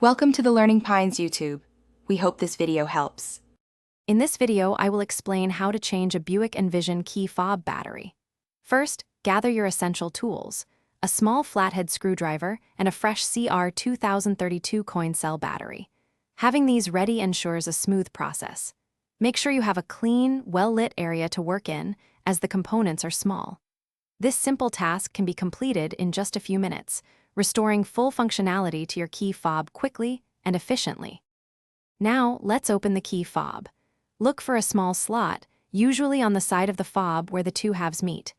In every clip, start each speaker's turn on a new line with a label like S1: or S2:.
S1: Welcome to the Learning Pines YouTube. We hope this video helps.
S2: In this video, I will explain how to change a Buick Envision key fob battery. First, gather your essential tools: a small flathead screwdriver and a fresh CR 2032 coin cell battery. Having these ready ensures a smooth process. Make sure you have a clean, well-lit area to work in, as the components are small. This simple task can be completed in just a few minutes, restoring full functionality to your key fob quickly and efficiently. Now, let's open the key fob. Look for a small slot, usually on the side of the fob where the two halves meet.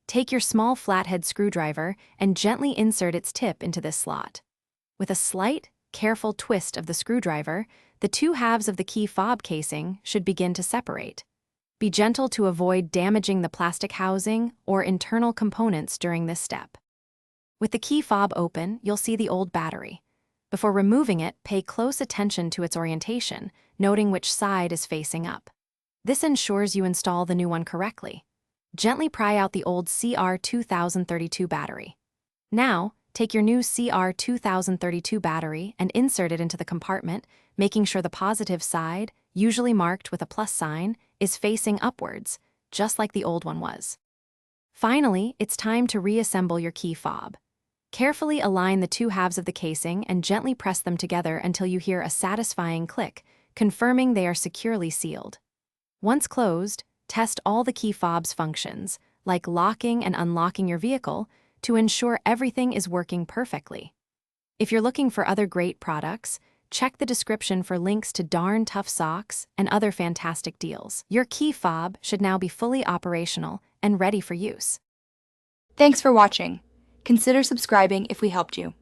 S2: Take your small flathead screwdriver and gently insert its tip into this slot. With a slight, careful twist of the screwdriver, the two halves of the key fob casing should begin to separate. Be gentle to avoid damaging the plastic housing or internal components during this step. With the key fob open, you'll see the old battery. Before removing it, pay close attention to its orientation, noting which side is facing up. This ensures you install the new one correctly. Gently pry out the old CR 2032 battery. Now, take your new CR 2032 battery and insert it into the compartment, making sure the positive side, usually marked with a plus sign, is facing upwards, just like the old one was. Finally, it's time to reassemble your key fob. Carefully align the two halves of the casing and gently press them together until you hear a satisfying click, confirming they are securely sealed. Once closed, test all the key fob's functions, like locking and unlocking your vehicle, to ensure everything is working perfectly. If you're looking for other great products, check the description for links to darn tough socks and other fantastic deals. Your key fob should now be fully operational and ready for use.
S1: Thanks for watching. Consider subscribing if we helped you.